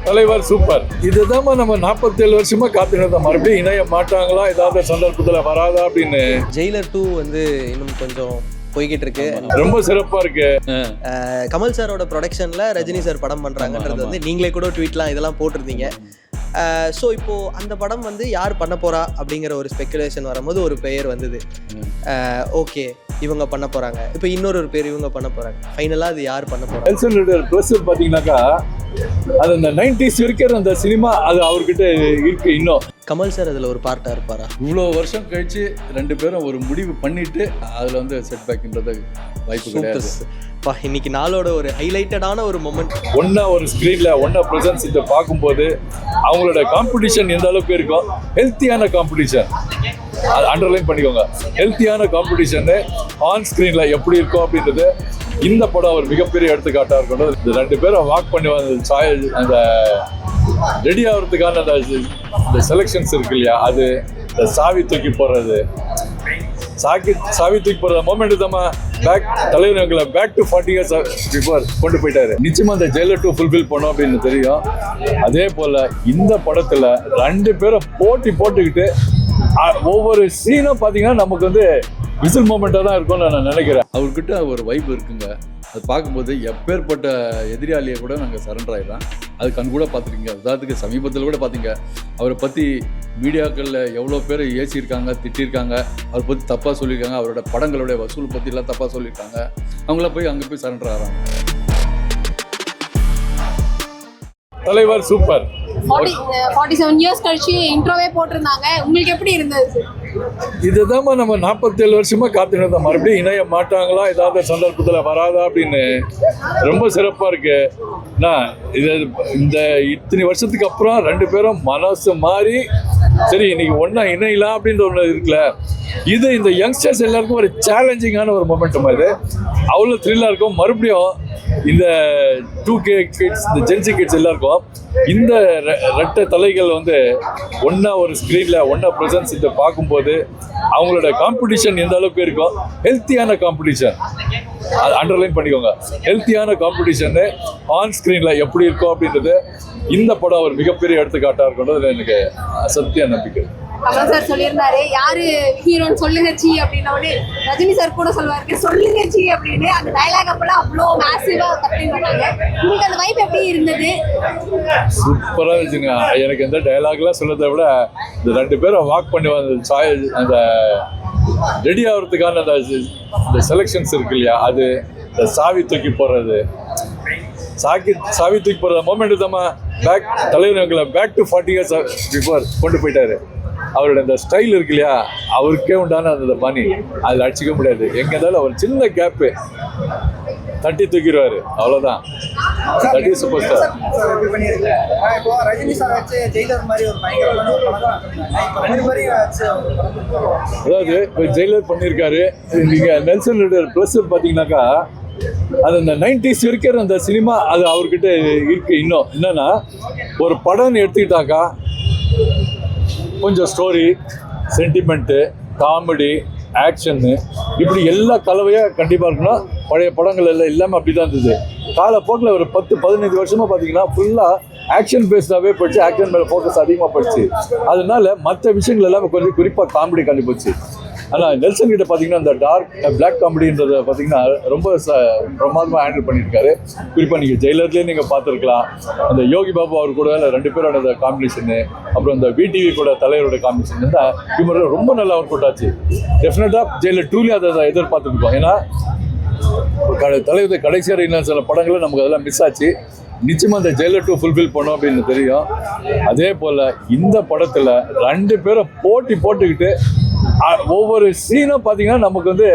தலைவர் சூப்பர். இதுதான் நம்ம 47 வருஷமா காத்துனது. மறுபடியும் இணைய மாட்டாங்களா, ஏதாவது சந்தர்ப்பத்தில் வராதா அப்படின்னு. ஜெயிலர் 2 வந்து இன்னும் கொஞ்சம் போய்கிட்டு இருக்கு, ரொம்ப சிறப்பா இருக்கு. கமல் சாரோட ப்ரொடக்ஷன்ல ரஜினி சார் படம் பண்றாங்கன்றது வந்து நீங்களே கூட ட்வீட்லாம் இதெல்லாம் போட்டிருந்தீங்க. ஸோ இப்போது அந்த படம் வந்து யார் பண்ண போகிறா அப்படிங்கிற ஒரு ஸ்பெக்குலேஷன் வரும்போது ஒரு பெயர் வந்தது. ஓகே, இவங்க பண்ண போகிறாங்க. இப்போ இன்னொரு பேர் இவங்க பண்ண போகிறாங்க. ஃபைனலாக அது யார் பண்ண போகிறாங்க? நெல்சன் ரிடர் ப்ளஸ் பார்த்தீங்கன்னாக்கா அது அந்த 90s இருக்கிற அந்த சினிமா அது அவர்கிட்ட இருக்கு. இன்னும் கமல் சார் அதில் ஒரு பார்ட்டாக இருப்பாரா? இவ்வளோ வருஷம் கழிச்சு ரெண்டு பேரும் ஒரு முடிவு பண்ணிட்டு அதில் வந்து செட் பேக்ன்றது வாய்ப்பு கிடையாது. இன்னைக்கு நாளோட ஒரு ஹைலைட்டடான ஒரு மொமெண்ட். ஒன்னா ஒரு ஸ்க்ரீன்ல ஒன்னா ப்ரெசன்ஸ் இதை பார்க்கும்போது அவங்களோட காம்படிஷன் எந்த அளவுக்கு இருக்கும், ஹெல்த்தியான காம்படிஷன், அது அண்டர்லைன் பண்ணிக்கோங்க. ஹெல்த்தியான காம்படிஷன் ஆன் ஸ்க்ரீன்ல எப்படி இருக்கும் அப்படின்றது இந்த படம் ஒரு மிகப்பெரிய எடுத்துக்காட்டா இருக்கணும். இந்த ரெண்டு பேரும் வாக் பண்ணி வந்த அந்த ரெடி ஆகிறதுக்கான அந்த செலெக்ஷன்ஸ் இருக்கு இல்லையா, அது இந்த சாவி தூக்கி போடுறது, சாவி தூக்கி போடுற மொமெண்ட் தான் பேக் தலைவர்களை பேக் டு 40 years பிஃபோர் கொண்டு போயிட்டாரு. நிச்சயமா இந்த ஜெயிலர் 2 ஃபுல்ஃபில் பண்ணோம் அப்படின்னு தெரியும். அதே போல இந்த படத்துல ரெண்டு பேரும் போட்டி போட்டுக்கிட்டு ஒவ்வொரு சீனும் பார்த்தீங்கன்னா நமக்கு வந்து விசில் மூமெண்ட்டாக தான் இருக்கும்னு நான் நினைக்கிறேன். அவர்கிட்ட ஒரு வைப் இருக்குங்க. அது பார்க்கும்போது எப்பேற்பட்ட எதிராளியை கூட நாங்கள் சரண்டர் ஆகிடலாம். அது கண் கூட பார்த்துருக்கீங்க. உதாரணத்துக்கு சமீபத்தில் கூட பார்த்தீங்க, அவரை பற்றி மீடியாக்களில் எவ்வளோ பேர் ஏசியிருக்காங்க, திட்டிருக்காங்க, அவரை பற்றி தப்பாக சொல்லியிருக்காங்க, அவரோட படங்களுடைய வசூல் பற்றிலாம் தப்பாக சொல்லியிருக்காங்க. அவங்கள போய் அங்கே போய் சரண்டர் ஆகிறாங்க. தலைவர் சூப்பர். 47 இயர்ஸ் கழிச்சு இன்ட்ரோவே போட்டிருந்தாங்க. உங்களுக்கு எப்படி இருந்தது? இதுதான் நம்ம 47 வருஷமா காத்துனது. மறுபடியும் இணைய மாட்டாங்களா, ஏதாவது சந்தர்ப்பத்தில் வராதா அப்படின்னு. ரொம்ப சிறப்பா இருக்கு. இது இந்த இத்தனை வருஷத்துக்கு அப்புறம் ரெண்டு பேரும் மனசு மாறி சரி இன்னைக்கு ஒன்னா இணையலாம் அப்படின்ற ஒன்று இருக்குல்ல, இது இந்த யங்ஸ்டர்ஸ் எல்லாருக்கும் ஒரு சேலஞ்சிங்கான ஒரு மொமெண்டம். இது அவ்வளோ த்ரில்லாக இருக்கும். மறுபடியும் இந்த 2K கிட்ஸ், இந்த ஜென்சி கிட்ஸ் எல்லாருக்கும் இந்த ரெட்டை தலைகள் வந்து ஒன்னா ஒரு ஸ்க்ரீனில் ஒன்னா ப்ரெசன்ஸ் இதை பார்க்கும்போது அவங்களோட காம்படிஷன் எந்த அளவுக்கு இருக்கும், ஹெல்த்தியான காம்படிஷன், அது அண்டர்லைன் பண்ணிக்கோங்க. ஹெல்த்தியான காம்படிஷன் ஆன் ஸ்க்ரீனில் எப்படி இருக்கும் அப்படின்றது இந்த படம் ஒரு மிகப்பெரிய எடுத்துக்காட்டாக இருக்கணும். எனக்கு சத்திய நம்பிக்கை. கமல் சார் சொல்லியிருந்தாரு, யாரு ஹீரோன்னு சொல்லுங்க சி அப்படின்னா உடனே ரஜினி சார் கூட சொல்லுவாரு சொல்லுங்க சி அப்படின்னு. அந்த டயலாக் அப்பெல்லாம் அவ்வளோ மேசிவா கட்டிங் பண்ணாங்க. உங்களுக்கு அந்த வைப் எப்படி இருந்தது? சூப்பராக இருந்துச்சுங்க. எனக்கு எந்த டயலாக்லாம் சொல்றதை விட இந்த ரெண்டு பேரும் வாக் பண்ணி வந்த அந்த ரெடி ஆகிறதுக்கான அந்த செலெக்ஷன்ஸ் இருக்கு இல்லையா, அது இந்த சாவி தூக்கி போடுறது, சாவி தூக்கி போடுற மொமெண்ட் தான் பேக் தலைவர்களை பேக் டு 40 years பிஃபோர் கொண்டு போயிட்டாரு. அவரோட இந்த ஸ்டைல் இருக்கு இல்லையா, அவருக்கே உண்டான அந்த பணி அதில் அடிச்சிக்க முடியாது. எங்கே இருந்தாலும் அவர் சின்ன கேப்பு தட்டி தூக்கிடுவார், அவ்வளோதான். தட்டி சூப்பர் ஸ்டார். அதாவது இப்போ ஜெயிலர் பண்ணியிருக்காரு. நீங்கள் நெல்சன் ரிடர் ப்ளஸ் பார்த்தீங்கன்னாக்கா அது அந்த 90s இருக்கிற அந்த சினிமா அது அவர்கிட்ட இருக்கு. இன்னும் என்னன்னா ஒரு படம்னு எடுத்துக்கிட்டாக்கா கொஞ்சம் ஸ்டோரி, சென்டிமெண்ட்டு, காமெடி, ஆக்ஷன்னு இப்படி எல்லா கலவையாக கண்டிப்பாக இருக்கணும். பழைய படங்கள் எல்லாம் எல்லாமே அப்படி தான் இருந்தது. காலப்போக்கில் ஒரு 10-15 வருஷமாக பார்த்தீங்கன்னா ஃபுல்லாக ஆக்ஷன் பேஸ்டாகவே போயிடுச்சு. ஆக்ஷன் மேலே ஃபோக்கஸ் அதிகமாக போயிடுச்சு. அதனால மற்ற விஷயங்கள் எல்லாமே கொஞ்சம் குறிப்பாக காமெடி கண்டுபிடிச்சு. ஆனால் நெல்சன் கிட்ட பார்த்தீங்கன்னா அந்த டார்க் பிளாக் காமெடின்றதை பார்த்தீங்கன்னா ரொம்ப பிரமாதமாக ஹேண்டில் பண்ணியிருக்காரு. குறிப்பாக நீங்கள் ஜெயிலர்லேயே நீங்கள் பார்த்துருக்கலாம். அந்த யோகி பாபு அவர் கூட ரெண்டு பேரோட அந்த காம்பினேஷனு, அப்புறம் அந்த விடிவி கூட தலைவரோட காம்பினேஷன் இருந்தால் இவங்க ரொம்ப நல்லா ஒர்க் அவுட் ஆச்சு. டெஃபினட்டாக ஜெயிலர் 2லேயும் அதை எதிர்பார்த்துருக்கோம். ஏன்னா தலைவர் கடைசியாக இன்னும் சில படங்களும் நமக்கு அதெல்லாம் மிஸ் ஆச்சு. நிச்சயமாக இந்த ஜெயிலர் 2 ஃபுல்ஃபில் பண்ணோம் அப்படின்னு தெரியும். அதே போல் இந்த படத்தில் ரெண்டு பேரும் போட்டி போட்டுக்கிட்டு ஒவ்வொரு சீனும் பார்த்தீங்கன்னா நமக்கு வந்து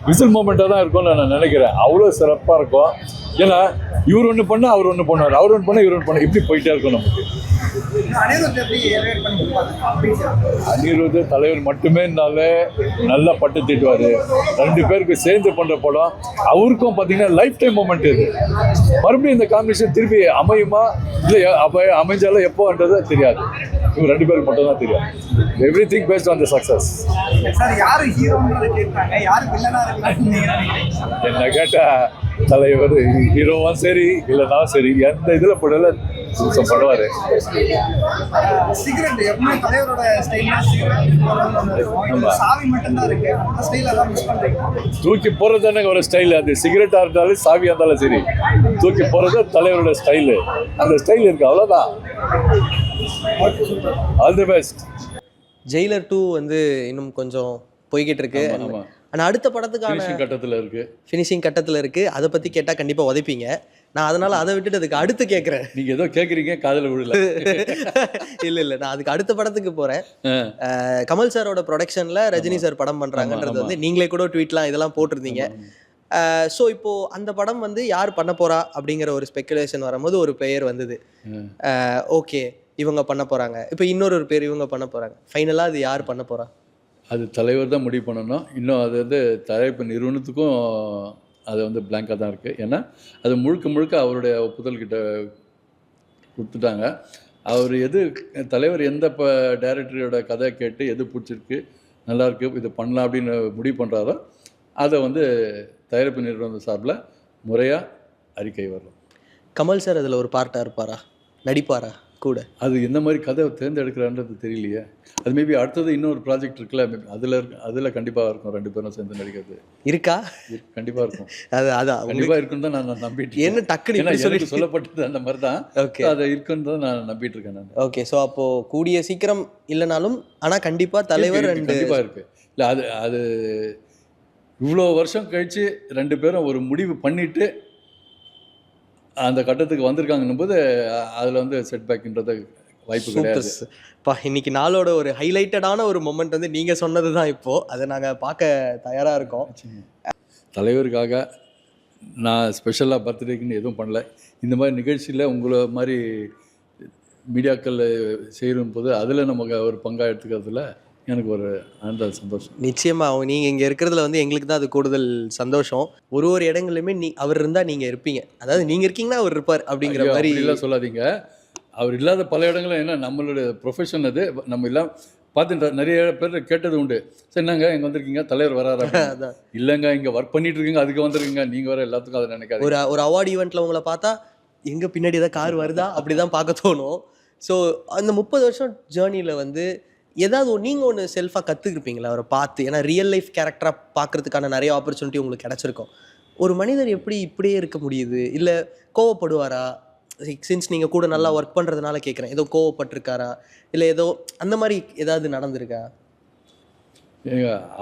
விசில் மூமெண்ட்டாக தான் இருக்கும்னு நான் நினைக்கிறேன். அவ்வளோ சிறப்பாக இருக்கும். ஏன்னா இவர் ஒன்று பண்ணால் அவர் ஒன்று பண்ணுவார், அவர் ஒன்று பண்ணால் இவர் ஒன்று பண்ண, இப்படி போயிட்டே இருக்கும் நமக்கு. அனிருத் தலைவர் மட்டுமே இருந்தாலே நல்லா பட்டு தீட்டுவார். ரெண்டு பேருக்கு சேர்ந்து பண்ணுற படம் அவருக்கும் பார்த்தீங்கன்னா லைஃப் டைம் மூமெண்ட். இது மறுபடியும் இந்த காம்பினேஷன் திருப்பி அமையுமா இல்லை அமைஞ்சாலும் எப்போன்றது தெரியாது. இவங்க ரெண்டு பேருக்கு மட்டும் தான் தெரியும். Every thing based on the success. என்ன கேட்டால் தலைவர் ஹீரோவும் சரி இல்லைனாலும் சரி எந்த இதில் போடல சூசம் பண்ணுவார். சிகரெட் எப்பவுமே தலைவரோட ஸ்டைல்னா சிகரெட் சாவி மட்டும்தான் இருக்கு. அந்த ஸ்டைல தான் மிஸ் பண்றீங்க. தூக்கி போகிறது தானே ஒரு ஸ்டைல். அது சிகரெட்டாக இருந்தாலும் சாவியாக இருந்தாலும் சரி, தூக்கி போகிறது தலைவரோட ஸ்டைலு. அந்த ஸ்டைல் இருக்கு, அவ்வளோதான். All the best. ஜெயிலர் 2 வந்து இன்னும் கொஞ்சம் போய்கிட்டு இருக்கு. ஆமாம், ஆனால் அடுத்த படத்துக்கான ஃபினிஷிங் கட்டத்தில் இருக்குது. ஃபினிஷிங் கட்டத்தில் இருக்கு. அதை பற்றி கேட்டால் கண்டிப்பாக உதைப்பீங்க. நான் அதனால அதை விட்டுட்டு அதுக்கு அடுத்து கேட்குறேன். நீங்கள் ஏதோ கேட்குறீங்க, காதில் விடல. இல்லை நான் அதுக்கு அடுத்த படத்துக்கு போகிறேன். கமல் சாரோட ப்ரொடக்ஷனில் ரஜினி சார் படம் பண்ணுறாங்கன்றது வந்து நீங்களே கூட ட்வீட்லாம் இதெல்லாம் போட்டிருந்தீங்க. ஸோ இப்போ அந்த படம் வந்து யார் பண்ண போறா அப்படிங்கிற ஒரு ஸ்பெக்குலேஷன் வரும்போது ஒரு பெயர் வந்தது. ஓகே, இவங்க பண்ண போறாங்க. இப்போ இன்னொரு பேர் இவங்க பண்ண போறாங்க. ஃபைனலாக அது யார் பண்ண போறா? அது தலைவர் தான் முடிவு பண்ணணும். இன்னும் அது வந்து தயாரிப்பு நிறுவனத்துக்கும் அது வந்து பிளாங்காக தான் இருக்குது. ஏன்னா அது முழுக்க அவருடைய ஒப்புதல் கிட்ட கொடுத்துட்டாங்க. அவர் தலைவர் எந்த டைரக்டரோட கதை கேட்டு எது பிடிச்சிருக்கு, நல்லாயிருக்கு, இது பண்ணலாம் அப்படின்னு முடிவு பண்ணுறாரோ அதை வந்து தயாரிப்பு நிறுவனம் சார்பில் முறையாக அறிக்கை வரும். கமல் சார் அதில் ஒரு பார்ட்டாக இருப்பாரா, நடிப்பாரா கூட? அது எந்த மாதிரி கதை தேர்ந்தெடுக்கிறான்றது தெரியலையே. அது மேபி அடுத்தது இன்னொரு ப்ராஜெக்ட் இருக்குல்ல, அதில் கண்டிப்பாக இருக்கும். 2 பேரும் சேர்ந்து நடிக்கிறது இருக்கா? கண்டிப்பாக இருக்கும். அதான் கண்டிப்பாக இருக்குன்னு தான் நான் நம்பிட்டு. என்ன டக்குனு சொல்லப்பட்டது அந்த மாதிரி தான். ஓகே, அதை இருக்குன்னு தான் நான் நம்பிட்டு இருக்கேன் நான். ஓகே, ஸோ அப்போது கூடிய சீக்கிரம் இல்லைனாலும் ஆனால் கண்டிப்பாக தலைவர் கண்டிப்பாக இருக்குது. இல்லை அது இவ்வளோ வருஷம் கழித்து 2 பேரும் ஒரு முடிவு பண்ணிவிட்டு அந்த கட்டத்துக்கு வந்திருக்காங்கன்னும் போது அதில் வந்து செட்பேக்ன்றது வாய்ப்பு கிடையாது. இன்னைக்கு நாளோட ஒரு ஹைலைட்டடான ஒரு மொமெண்ட் வந்து நீங்கள் சொன்னது தான். இப்போது அதை நாங்கள் பார்க்க தயாராக இருக்கோம். தலைவருக்காக நான் ஸ்பெஷலாக பர்த்டேக்குன்னு எதுவும் பண்ணல. இந்த மாதிரி நிகழ்ச்சியில் உங்களை மாதிரி மீடியாக்கள் செய்யும் போது அதில் நமக்கு ஒரு பங்காக எடுத்துக்கிறதுல எனக்கு ஒரு ஆனந்த சந்தோஷம். நிச்சயமாக நீங்கள் இங்கே இருக்கிறதுல வந்து எங்களுக்கு தான் அது கூடுதல் சந்தோஷம். ஒரு இடங்கள்லையுமே அவர் இருந்தால் நீங்கள் இருப்பீங்க. அதாவது நீங்கள் இருக்கீங்கன்னா அவர் இருப்பார் அப்படிங்கிற மாதிரி எல்லாம் சொல்லாதீங்க. அவர் இல்லாத பல இடங்களும் என்ன நம்மளோட ப்ரொஃபஷன் அது. நம்ம எல்லாம் பார்த்து நிறைய பேர் கேட்டது உண்டு. சரி, என்னங்க இங்கே வந்திருக்கீங்க, தலைவர் வராரு? இல்லைங்க, இங்கே ஒர்க் பண்ணிட்டு இருக்கீங்க, அதுக்கு வந்திருக்கீங்க. நீங்கள் வர எல்லாத்துக்கும் அதை நினைக்காது. ஒரு அவார்டு ஈவெண்ட்டில் உங்களை பார்த்தா எங்கே பின்னாடி ஏதாவது கார் வருதா அப்படி தான் பார்க்க தோணும். ஸோ அந்த 30 வருஷம் ஜேர்னியில் வந்து ஏதாவது நீங்கள் ஒன்று செல்ஃபாக கற்றுக்கிருப்பீங்களா அவரை பார்த்து? ஏன்னா ரியல் லைஃப் கேரக்டராக பார்க்குறதுக்கான நிறைய ஆப்பர்ச்சுனிட்டி உங்களுக்கு கிடச்சிருக்கும். ஒரு மனிதர் எப்படி இப்படியே இருக்க முடியுது? இல்லை கோவப்படுவாரா? சின்ஸ் நீங்கள் கூட நல்லா ஒர்க் பண்ணுறதுனால கேட்குறேன். ஏதோ கோவப்பட்டிருக்காரா, இல்லை ஏதோ அந்த மாதிரி ஏதாவது நடந்திருக்கா?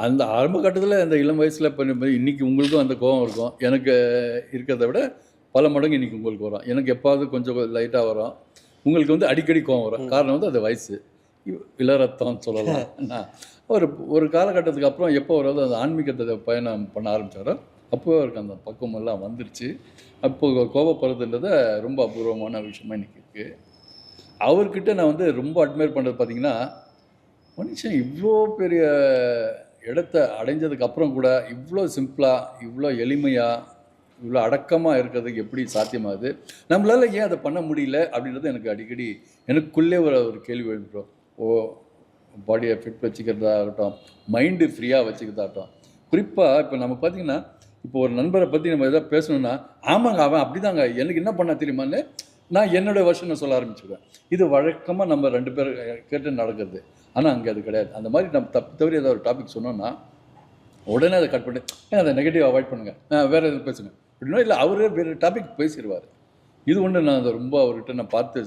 அந்த ஆரம்ப கட்டத்தில் இந்த இளம் வயசில் பண்ணும்போது இன்றைக்கி உங்களுக்கும் அந்த கோவம் இருக்கும். எனக்கு இருக்கிறத விட பல மடங்கு இன்றைக்கி உங்களுக்கு வரும். எனக்கு எப்பாவது கொஞ்சம் லைட்டாக வரும். உங்களுக்கு வந்து அடிக்கடி கோவம் வரும். காரணம் வந்து அது வயசு, இளரத்தம்னு சொல்லலாம். ஒரு காலகட்டத்துக்கு அப்புறம் எப்போ வராது அந்த ஆன்மீகத்தை பயணம் பண்ண ஆரம்பித்தாரோ அப்போ அவருக்கு அந்த பக்குவமெல்லாம் வந்துருச்சு. அப்போது கோபப்படுறதுன்றத ரொம்ப அபூர்வமான விஷயமா இன்றைக்கி இருக்குது. அவர்கிட்ட நான் வந்து ரொம்ப அட்மையர் பண்ணுறது பார்த்திங்கன்னா, மனுஷன் இவ்வளோ பெரிய இடத்த அடைஞ்சதுக்கப்புறம் கூட இவ்வளோ சிம்பிளாக, இவ்வளோ எளிமையாக, இவ்வளோ அடக்கமாக இருக்கிறதுக்கு எப்படி சாத்தியமாகுது? நம்மளால் ஏன் அதை பண்ண முடியல அப்படின்றது எனக்கு அடிக்கடி எனக்குள்ளே ஒரு கேள்வி எழுப்புறோம். பாடியை ஃபிட் வச்சுக்கிறதா இருக்கட்டும், மைண்டு ஃப்ரீயாக வச்சுக்கிறதாகட்டும். குறிப்பாக இப்போ நம்ம பார்த்திங்கன்னா, இப்போ ஒரு நண்பரை பற்றி நம்ம எதாவது பேசணுன்னா, ஆமாங்க அவன் அப்படி தாங்க, எனக்கு என்ன பண்ண தெரியுமான்னு நான் என்னோடய வருஷனை சொல்ல ஆரம்பிச்சுடுவேன். இது வழக்கமாக நம்ம 2 பேர் கேட்டு நடக்கிறது. ஆனால் அங்கே அது கிடையாது. அந்த மாதிரி நம்ம தவறி ஏதாவது ஒரு டாபிக் சொன்னோன்னா உடனே அதை கட் பண்ணி அதை நெகட்டிவ் அவாய்ட் பண்ணுங்கள், வேறு எதுவும் பேசுங்க அப்படின்னா, இல்லை அவரே வேறு டாபிக் பேசிடுவார். இது ஒன்று நான் அதை ரொம்ப அவர்கிட்ட நான் பார்த்து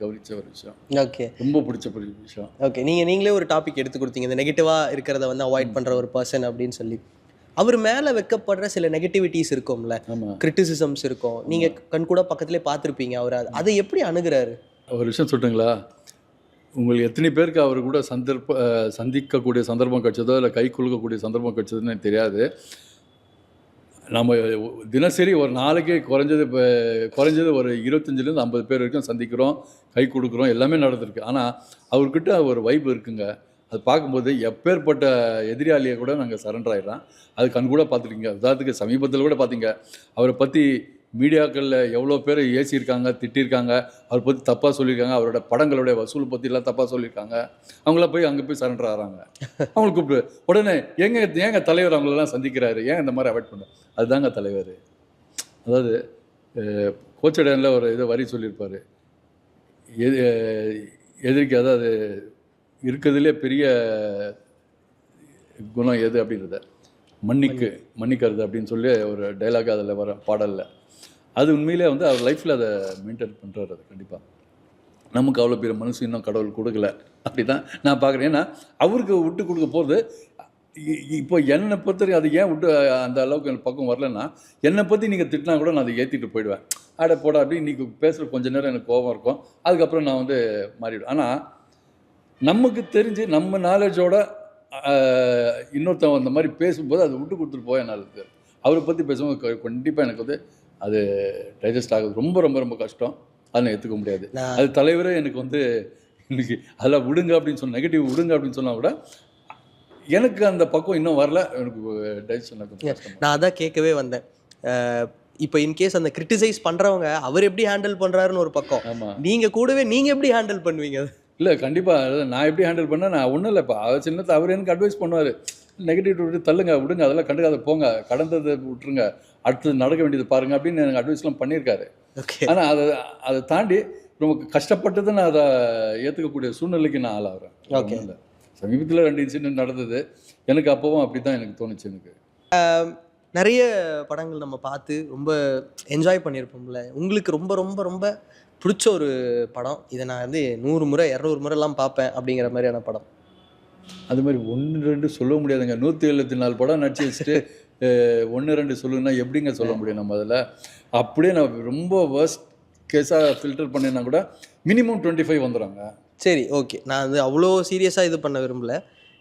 கவனித்த ஒரு விஷயம். ஓகே, ரொம்ப பிடிச்ச விஷயம். ஓகே, நீங்களே ஒரு டாபிக் எடுத்து கொடுத்தீங்க, இந்த நெகட்டிவாக இருக்கிறத வந்து அவாய்ட் பண்ணுற ஒரு பர்சன் அப்படின்னு சொல்லி. அவர் மேலே வைக்கப்படுற சில நெகட்டிவிட்டிஸ் இருக்கும்ல, கிரிட்டிசிசம்ஸ் இருக்கும். நீங்கள் கண்கூட பக்கத்துலேயே பார்த்துருப்பீங்க. அவர் அதை எப்படி அணுகிறாரு? ஒரு விஷயம் சொல்லிட்டுங்களா, உங்களுக்கு எத்தனை பேருக்கு அவர் கூட சந்திக்கக்கூடிய சந்தர்ப்பம் கிடைச்சதோ இல்லை கை குலுக்கக்கூடிய சந்தர்ப்பம் கிடைச்சதுன்னு எனக்கு தெரியாது. நம்ம தினசரி ஒரு நாளைக்கு குறைஞ்சது ஒரு 25லேருந்து 50 பேர் வரைக்கும் சந்திக்கிறோம், கை கொடுக்குறோம், எல்லாமே நடந்திருக்கு. ஆனால் அவர்கிட்ட ஒரு வைப் இருக்குங்க. அது பார்க்கும்போது எப்பேற்பட்ட எதிராளியை கூட நாங்கள் சரண்டர் ஆகிடலாம். அது கண்கூட பார்த்துருக்கீங்க. உதாரணத்துக்கு சமீபத்தில் கூட பார்த்தீங்க, அவரை பற்றி மீடியாக்களில் எவ்வளோ பேர் ஏசியிருக்காங்க, திட்டிருக்காங்க, அவரை பற்றி தப்பாக சொல்லியிருக்காங்க, அவரோட படங்களுடைய வசூல் பற்றிலாம் தப்பாக சொல்லியிருக்காங்க. அவங்களாம் போய் அங்கே போய் சரண்டர் ஆகிறாங்க. அவங்களை கூப்பிட்டு உடனே ஏங்க தலைவர் அவங்களெல்லாம் சந்திக்கிறாரு, ஏன் இந்த மாதிரி அவாய்ட் பண்ணுறாரு? அதுதாங்க தலைவர். அதாவது கோச்சடையில் ஒரு இதை வரி சொல்லியிருப்பார், எதிரிக்கு அதாவது இருக்கிறதுலே பெரிய குணம் எது அப்படின்றத மன்னிக்கிறது அப்படின்னு சொல்லி ஒரு டைலாக் அதில் வர பாடலில் அது உண்மையிலே வந்து அவர் லைஃப்பில் அதை மெயின்டைன் பண்ணுறாரு. அது கண்டிப்பாக நமக்கு அவ்வளோ பெரிய மனசு இன்னும் கடவுள் கொடுக்கல அப்படி தான் நான் பார்க்குறேன். ஏன்னா அவருக்கு விட்டு கொடுக்க போகிறது இப்போ என்னை பொறுத்தவரைக்கும் அது ஏன் விட்டு அந்த அளவுக்கு எனக்கு பக்கம் வரலன்னா, என்னை பற்றி நீங்கள் திட்டினா கூட நான் அதை ஏற்றிட்டு போயிடுவேன். ஆட போட அப்படி இன்றைக்கி பேசுகிற கொஞ்ச நேரம் எனக்கு கோபம் இருக்கும், அதுக்கப்புறம் நான் வந்து மாறிவிடுவேன். ஆனால் நமக்கு தெரிஞ்சு நம்ம நாலேஜோட இன்னொருத்தவங்க அந்த மாதிரி பேசும்போது அதை விட்டு கொடுத்துட்டு போய் என்னால் இருக்குது. அவரை பற்றி பேசும்போது கண்டிப்பாக எனக்கு வந்து அது டைஜஸ்ட் ஆகுது. ரொம்ப ரொம்ப ரொம்ப கஷ்டம். அதை நான் ஏற்றுக்க முடியாது. அது தலைவரே எனக்கு வந்து இன்னைக்கு அதெல்லாம் விடுங்க அப்படின்னு சொன்ன நெகட்டிவ் விடுங்க அப்படின்னு சொன்னால் கூட எனக்கு அந்த பக்கம் இன்னும் வரல. எனக்கு டைஜஷன் நான் அதான் கேட்கவே வந்தேன். இப்போ இன்கேஸ் அந்த கிரிட்டிசைஸ் பண்ணுறவங்க அவர் எப்படி ஹேண்டில் பண்ணுறாருன்னு ஒரு பக்கம், ஆமாம், நீங்கள் கூடவே நீங்கள் எப்படி ஹேண்டில் பண்ணுவீங்க? இல்லை கண்டிப்பாக நான் எப்படி ஹேண்டில் பண்ணேன், நான் ஒன்றும் இல்லை. இப்போ அவர் சின்னத்தை அவர் எனக்கு அட்வைஸ் பண்ணுவார், நெகட்டிவ் விட்டு தள்ளுங்க, விடுங்க, அதெல்லாம் கண்டுக்காத போங்க, கடந்ததை விட்டுருங்க, அடுத்தது நடக்க வேண்டியது பாருங்கள் அப்படின்னு எனக்கு அட்வைஸ்லாம் பண்ணியிருக்காரு. ஆனால் அதை தாண்டி ரொம்ப கஷ்டப்பட்டது நான் அதை ஏற்றுக்கக்கூடிய சூழ்நிலைக்கு நான் ஆளாகிறேன். ஓகே, இல்லை சமீபத்தில் 2 இன்சிடென்ட் நடந்தது எனக்கு, அப்போவும் அப்படி தான் எனக்கு தோணுச்சு. எனக்கு நிறைய படங்கள் நம்ம பார்த்து ரொம்ப என்ஜாய் பண்ணியிருப்போம்ல, உங்களுக்கு ரொம்ப ரொம்ப ரொம்ப பிடிச்ச ஒரு படம், இதை நான் வந்து 100 முறை 200 முறைலாம் பார்ப்பேன் அப்படிங்கிற மாதிரியான படம்? அது மாதிரி 1-2 சொல்ல முடியாதுங்க. 174 படம் நடிச்சு வச்சுட்டு 1-2 சொல்லுன்னா எப்படிங்க சொல்ல முடியும் நம்ம அதில்? அப்படியே நான் ரொம்ப வேர்ஸ்ட் கேஸாக ஃபில்டர் பண்ணினா கூட மினிமம் 25 வந்துடுறாங்க. சரி, ஓகே, நான் வந்து அவ்வளோ சீரியஸாக இது பண்ண விரும்பல.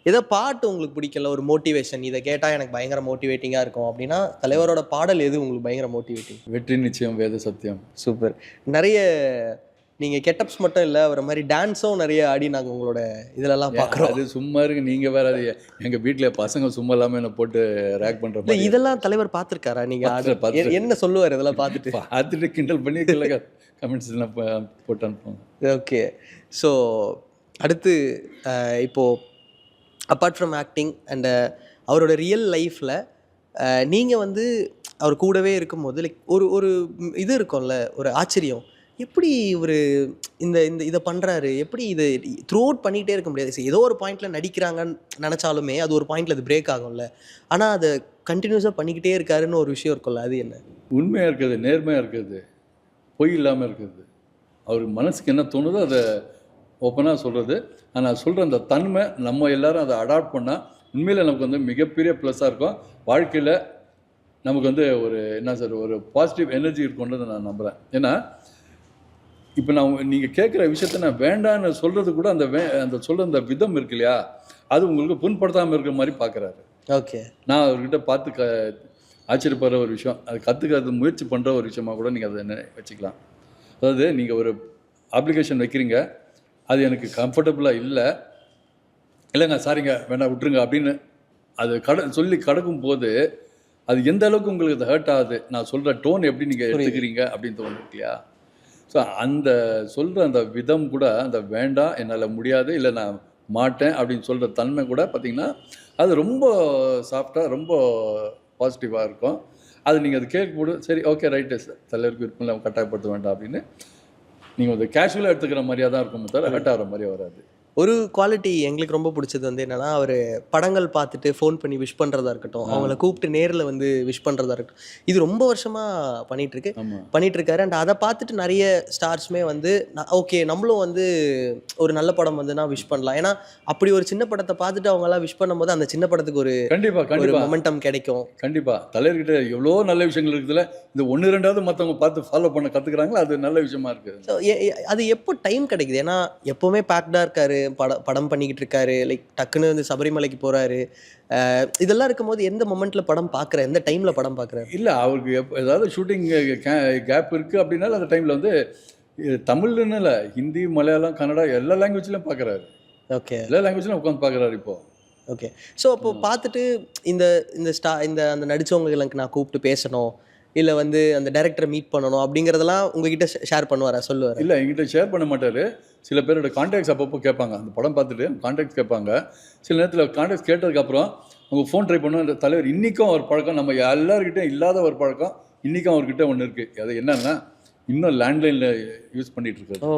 ஏதோ பாட்டு உங்களுக்கு பிடிக்கல, ஒரு மோட்டிவேஷன், இதை கேட்டால் எனக்கு பயங்கர மோட்டிவேட்டிங்காக இருக்கும் அப்படின்னா தலைவரோட பாடல் எது உங்களுக்கு பயங்கர மோட்டிவேட்டிங்? வெற்றி நிச்சயம் வேத சத்தியம். சூப்பர். நிறைய நீங்கள் கெட்டப்ஸ் மட்டும் இல்லை, ஒரு மாதிரி டான்ஸும் நிறைய ஆடி நாங்கள் உங்களோட இதிலெல்லாம் பார்க்குறோம். அது சும்மா இருக்கு, நீங்கள் வேறு அது எங்கள் வீட்டில் பசங்க சும்மா இல்லாமல் என்னை போட்டு ரேக் பண்ணுற மாதிரி. இதெல்லாம் தலைவர் பார்த்துருக்காரா? நீங்கள் என்ன சொல்லுவார் இதெல்லாம் பார்த்துட்டு கிண்டல் பண்ணி கமெண்ட்ஸ்லாம் போட்டு அனுப்புவாங்க. ஓகே, ஸோ அடுத்து இப்போது அப்பார்ட் ஃப்ரம் ஆக்டிங் அண்ட் அவரோட ரியல் லைஃப்பில் நீங்கள் வந்து அவர் கூடவே இருக்கும்போது லைக் ஒரு இது இருக்கும்ல, ஒரு ஆச்சரியம், எப்படி இவர் இந்த இதை பண்ணுறாரு, எப்படி இதை த்ரூ அவுட் பண்ணிகிட்டே இருக்க முடியாது. சரி, ஏதோ ஒரு பாயிண்டில் நடிக்கிறாங்கன்னு நினச்சாலுமே அது ஒரு பாயிண்டில் அது பிரேக் ஆகும்ல, ஆனால் அதை கண்டினியூஸாக பண்ணிக்கிட்டே இருக்காருன்னு ஒரு விஷயம் இருக்கும்ல, அது என்ன? உண்மையாக இருக்குது, நேர்மையாக இருக்குது, பொய் இல்லாமல் இருக்குது. அவர் மனசுக்கு என்ன தோணுதோ அதை ஓப்பனாக சொல்கிறது. ஆனால் சொல்கிற அந்த தன்மை நம்ம எல்லோரும் அதை அடாப்ட் பண்ணால் உண்மையில் நமக்கு வந்து மிகப்பெரிய ப்ளஸ்ஸாக இருக்கும். வாழ்க்கையில் நமக்கு வந்து ஒரு என்ன சார் ஒரு பாசிட்டிவ் எனர்ஜி இருக்குன்றதை நான் நம்புகிறேன். ஏன்னா இப்போ நீங்கள் கேட்குற விஷயத்த நான் வேண்டான்னு சொல்கிறது கூட அந்த சொல்கிற அந்த விதம் இருக்கு இல்லையா, அது உங்களுக்கு புண்படுத்தாமல் இருக்கிற மாதிரி பார்க்குறாரு. ஓகே, நான் அவர்கிட்ட பார்த்து ஆச்சரியப்படுற ஒரு விஷயம், அது கற்றுக்கிறது முயற்சி பண்ணுற ஒரு விஷயமாக கூட நீங்கள் அதை வச்சுக்கலாம். அதாவது நீங்கள் ஒரு அப்ளிகேஷன் வைக்கிறீங்க, அது எனக்கு கம்ஃபர்டபுளாக இல்லைங்க, சாரிங்க, வேண்டாம் விட்டுருங்க அப்படின்னு அது சொல்லி கடக்கும் போது அது எந்த அளவுக்கு உங்களுக்கு அது ஹர்ட் ஆகுது, நான் சொல்கிற டோன் எப்படி நீங்கள் எடுத்துக்கிறீங்க அப்படின்னு தோணும் இல்லையா? ஸோ அந்த சொல்கிற அந்த விதம் கூட, அந்த வேண்டாம், என்னால் முடியாது, இல்லை நான் மாட்டேன் அப்படின்னு சொல்கிற தன்மை கூட பார்த்திங்கன்னா அது ரொம்ப சாஃப்டாக ரொம்ப பாசிட்டிவாக இருக்கும். அது நீங்கள் அது கேட்கும்போது சரி ஓகே ரைட்டு சார், தலைவருக்கு விருப்பம் நம்ம கட்டாயப்படுத்த வேண்டாம் அப்படின்னு நீங்கள் வந்து கேஷுவலாக எடுத்துக்கிற மாதிரியாக தான் இருக்குமே தவிர ஹர்ட் ஆகிற மாதிரியே வராது. ஒரு குவாலிட்டி எங்களுக்கு ரொம்ப பிடிச்சது வந்து என்னென்னா, அவர் படங்கள் பார்த்துட்டு ஃபோன் பண்ணி விஷ் பண்ணுறதா இருக்கட்டும், அவங்கள கூப்பிட்டு நேரில் வந்து விஷ் பண்ணுறதா இருக்கட்டும், இது ரொம்ப வருஷமாக பண்ணிகிட்ருக்காரு. அண்ட் அதை பார்த்துட்டு நிறைய ஸ்டார்ஸுமே வந்து ஓகே நம்மளும் வந்து ஒரு நல்ல படம் வந்துன்னா விஷ் பண்ணலாம். ஏன்னா அப்படி ஒரு சின்ன படத்தை பார்த்துட்டு அவங்களாம் விஷ் பண்ணும்போது அந்த சின்ன படத்துக்கு ஒரு கண்டிப்பாக மொமெண்டம் கிடைக்கும். கண்டிப்பாக தலைவர்கிட்ட எவ்வளோ நல்ல விஷயங்கள் இருக்குதுல, இந்த 1-2 மற்றவங்க பார்த்து ஃபாலோ பண்ண கற்றுக்குறாங்களோ அது நல்ல விஷயமா இருக்குது. ஸோ அது எப்போ டைம் கிடைக்குது? ஏன்னா எப்போவுமே பேக்டாக இருக்காரு, படம் பண்ணிக்கிட்டு இருக்காரு, லைக் டக்குன்னு வந்து சபரிமலைக்கு போகிறாரு, இதெல்லாம் இருக்கும்போது எந்த மொமெண்ட்டில் படம் பார்க்குற, எந்த டைமில் படம் பார்க்குறாரு? இல்லை அவருக்கு ஏதாவது ஷூட்டிங் கேப் இருக்குது அப்படின்னாலும் அந்த டைமில் வந்து தமிழ்னு இல்லை, ஹிந்தி, மலையாளம், கன்னடா எல்லா லாங்குவேஜ்லையும் பார்க்குறாரு. ஓகே, எல்லா லாங்குவேஜ்லையும் உட்காந்து பார்க்குறாரு இப்போது. ஓகே, ஸோ அப்போ பார்த்துட்டு இந்த அந்த நடித்தவங்களுக்கு நான் கூப்பிட்டு பேசணும், இல்லை வந்து அந்த டைரக்டரை மீட் பண்ணணும் அப்படிங்கிறதெல்லாம் உங்ககிட்ட ஷேர் பண்ணுவாரா, சொல்லுவார்? இல்லை, எங்கிட்ட ஷேர் பண்ண மாட்டார். சில பேரோட கான்டாக்ட்ஸ் அப்பப்போ கேட்பாங்க, அந்த படம் பார்த்துட்டு கான்டாக்ட்ஸ் கேட்பாங்க. சில நேரத்தில் கான்டாக்ட்ஸ் கேட்டதுக்கப்புறம் அவங்க ஃபோன் ட்ரை பண்ணுவோம். அந்த தலைவர் இன்றைக்கும் ஒரு பழக்கம், நம்ம எல்லாருக்கிட்டையும் இல்லாத ஒரு பழக்கம் இன்றைக்கும் அவர்கிட்ட ஒன்று இருக்குது. அது என்னன்னா இன்னும் லேண்ட்லைனில் யூஸ் பண்ணிகிட்டு இருக்காரு.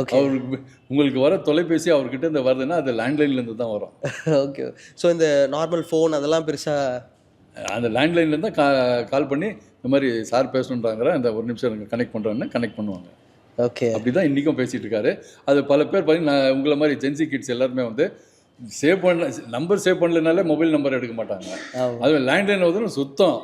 ஓகே அவருக்கு உங்களுக்கு வர தொலைபேசி அவர்கிட்ட இருந்து வருதுன்னா அது லேண்ட்லைன்லேருந்து தான் வரும். ஓகே. ஸோ இந்த நார்மல் ஃபோன் அதெல்லாம் பெருசாக அந்த லேண்ட்லைன்லேருந்து தான் கால் பண்ணி இந்த மாதிரி சார் பேசணுன்றாங்கிற அந்த ஒரு நிமிஷம் எனக்கு கனெக்ட் பண்ணுறேன்னு கனெக்ட் பண்ணுவாங்க. ஓகே. அப்படி தான் இன்றைக்கும் பேசிகிட்டு இருக்காரு. அது பல பேர் பார்த்தீங்கன்னா உங்களை மாதிரி ஜென்சி கிட்ஸ் எல்லாருமே வந்து சேவ் பண்ண நம்பர் சேவ் பண்ணலனாலே மொபைல் நம்பர் எடுக்க மாட்டாங்க. அது லேண்ட்லைன் வந்து சுத்தம்.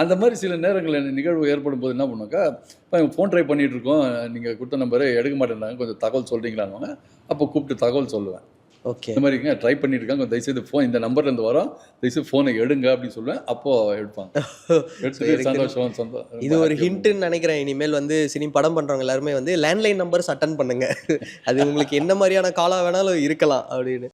அந்த மாதிரி சில நேரங்களில் நிகழ்வு ஏற்படும் போது என்ன பண்ணுவாங்க, இப்போ ஃபோன் ட்ரை பண்ணிகிட்டு இருக்கோம், நீங்கள் கொடுத்த நம்பரை எடுக்க மாட்டேன்றாங்க, கொஞ்சம் தகவல் சொல்கிறீங்களான்னு அப்போ கூப்பிட்டு தகவல் சொல்லுவேன். ஓகே. இந்த மாதிரிங்க ட்ரை பண்ணிட்டு இருக்காங்க, கொஞ்சம் தயவுசெய்து ஃபோன் இந்த நம்பர்லேருந்து வரோம், தயவுசெய்து ஃபோனை எடுங்க அப்படின்னு சொல்லுவேன். அப்போது எடுப்பாங்க. எடுத்துட்டு சந்தோஷம். இது ஒரு ஹிண்ட்டுன்னு நினைக்கிறேன். இனிமேல் வந்து படம் பண்ணுறவங்க எல்லாருமே வந்து லேண்ட்லைன் நம்பர்ஸ் அட்டன் பண்ணுங்க. அது உங்களுக்கு என்ன மாதிரியான காலாக வேணாலும் இருக்கலாம் அப்படின்னு.